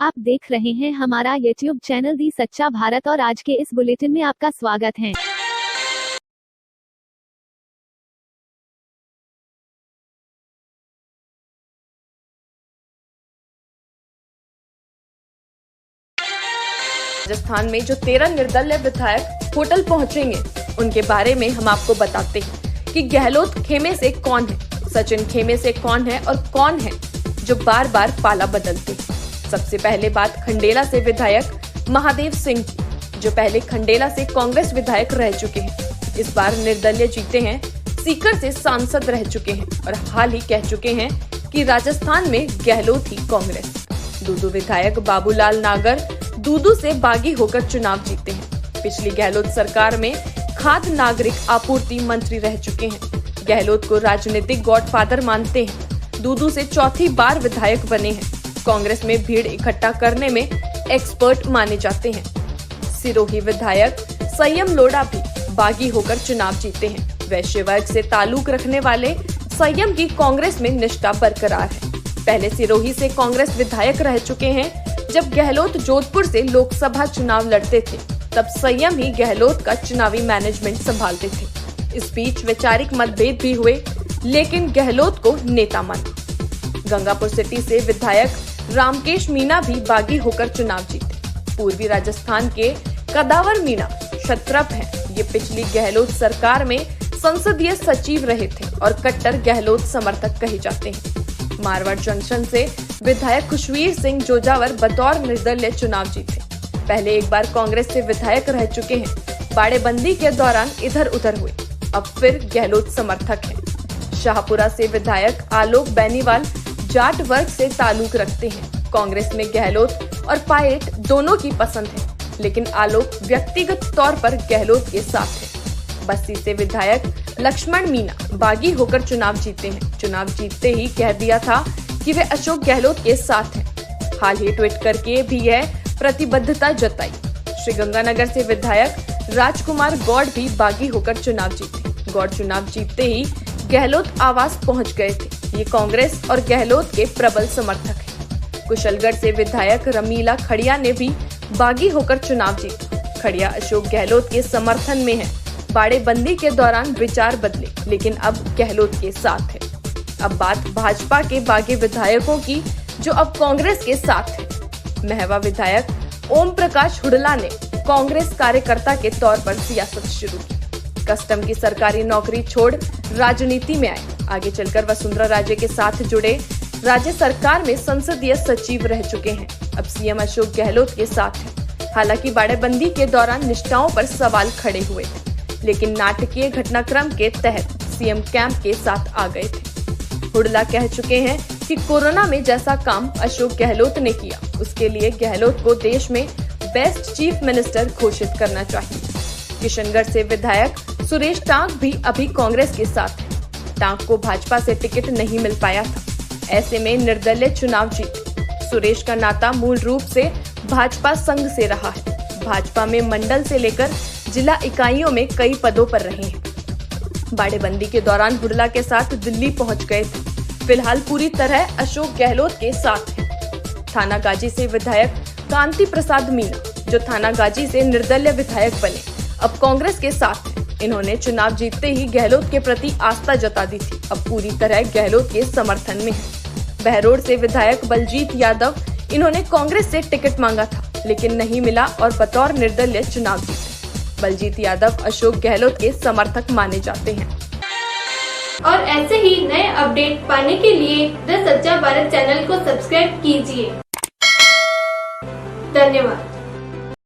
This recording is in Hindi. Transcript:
आप देख रहे हैं हमारा YouTube चैनल दी सच्चा भारत और आज के इस बुलेटिन में आपका स्वागत है। राजस्थान में जो 13 निर्दलीय विधायक होटल पहुंचेंगे, उनके बारे में हम आपको बताते हैं कि गहलोत खेमे से कौन है, सचिन खेमे से कौन है और कौन है जो बार बार पाला बदलते हैं। सबसे पहले बात खंडेला से विधायक महादेव सिंह की, जो पहले खंडेला से कांग्रेस विधायक रह चुके हैं। इस बार निर्दलीय जीते हैं, सीकर से सांसद रह चुके हैं और हाल ही कह चुके हैं कि राजस्थान में गहलोत ही कांग्रेस। दूदू विधायक बाबूलाल नागर दूदू से बागी होकर चुनाव जीते हैं। पिछली गहलोत सरकार में खाद्य नागरिक आपूर्ति मंत्री रह चुके हैं। गहलोत को राजनीतिक गॉडफादर मानते हैं। दूदू से चौथी बार विधायक बने हैं। कांग्रेस में भीड़ इकट्ठा करने में एक्सपर्ट माने जाते हैं। सिरोही विधायक संयम लोढ़ा भी बागी होकर चुनाव जीते हैं। वैश्य वर्ग से ताल्लुक रखने वाले संयम की कांग्रेस में निष्ठा बरकरार है। पहले सिरोही से कांग्रेस विधायक रह चुके हैं। जब गहलोत जोधपुर से लोकसभा चुनाव लड़ते थे, तब संयम ही गहलोत का चुनावी मैनेजमेंट संभालते थे। इस बीच वैचारिक मतभेद भी हुए, लेकिन गहलोत को नेता माना। गंगापुर सिटी से विधायक रामकेश मीणा भी बागी होकर चुनाव जीते। पूर्वी राजस्थान के कदावर मीणा क्षत्रप हैं। ये पिछली गहलोत सरकार में संसदीय सचिव रहे थे और कट्टर गहलोत समर्थक कहे जाते हैं। मारवाड़ जंक्शन से विधायक खुशवीर सिंह जोजावर बतौर निर्दलीय चुनाव जीते। पहले एक बार कांग्रेस से विधायक रह चुके हैं। बाड़ेबंदी के दौरान इधर उधर हुए, अब फिर गहलोत समर्थक हैं। शाहपुरा से विधायक आलोक बेनीवाल जाट वर्ग से ताल्लुक रखते हैं। कांग्रेस में गहलोत और पायलट दोनों की पसंद है, लेकिन आलोक व्यक्तिगत तौर पर गहलोत के साथ है। बस्सी से विधायक लक्ष्मण मीणा बागी होकर चुनाव जीते हैं। चुनाव जीतते ही कह दिया था कि वे अशोक गहलोत के साथ हैं। हाल ही ट्वीट करके भी यह प्रतिबद्धता जताई। श्रीगंगानगर से विधायक राजकुमार गौड़ भी बागी होकर चुनाव जीते। गौड़ चुनाव जीतते ही गहलोत आवास पहुंच गए थे। ये कांग्रेस और गहलोत के प्रबल समर्थक हैं। कुशलगढ़ से विधायक रमीला खड़िया ने भी बागी होकर चुनाव जीता। खड़िया अशोक गहलोत के समर्थन में है। बाड़ेबंदी के दौरान विचार बदले, लेकिन अब गहलोत के साथ है। अब बात भाजपा के बागी विधायकों की, जो अब कांग्रेस के साथ है। महवा विधायक ओम प्रकाश हुडला ने कांग्रेस कार्यकर्ता के तौर पर सियासत शुरू की। कस्टम की सरकारी नौकरी छोड़ राजनीति में आए। आगे चलकर वसुंधरा राजे के साथ जुड़े। राज्य सरकार में संसदीय सचिव रह चुके हैं। अब सीएम अशोक गहलोत के साथ हैं। हालांकि बाड़ेबंदी के दौरान निष्ठाओं पर सवाल खड़े हुए थे, लेकिन नाटकीय घटनाक्रम के तहत सीएम कैंप के साथ आ गए थे। हुडला कह चुके हैं कि कोरोना में जैसा काम अशोक गहलोत ने किया, उसके लिए गहलोत को देश में बेस्ट चीफ मिनिस्टर घोषित करना चाहिए। किशनगढ़ से विधायक सुरेश टांक भी अभी कांग्रेस के साथ है। टांक को भाजपा से टिकट नहीं मिल पाया था, ऐसे में निर्दलीय चुनाव जीते। सुरेश का नाता मूल रूप से भाजपा संघ से रहा है। भाजपा में मंडल से लेकर जिला इकाइयों में कई पदों पर रहे हैं। बाड़ेबंदी के दौरान हुडला के साथ दिल्ली पहुंच गए थे। फिलहाल पूरी तरह अशोक गहलोत के साथ हैं। थानागाजी से विधायक कांति प्रसाद मीणा, जो थानागाजी से निर्दलीय विधायक बने, अब कांग्रेस के साथ हैं। इन्होंने चुनाव जीतते ही गहलोत के प्रति आस्था जता दी थी, अब पूरी तरह गहलोत के समर्थन में है। बहरोड से विधायक बलजीत यादव, इन्होंने कांग्रेस से टिकट मांगा था, लेकिन नहीं मिला और बतौर निर्दलीय चुनाव जीते। बलजीत यादव अशोक गहलोत के समर्थक माने जाते हैं। और ऐसे ही नए अपडेट पाने के लिए द सच्चा भारत चैनल को सब्सक्राइब कीजिए। धन्यवाद।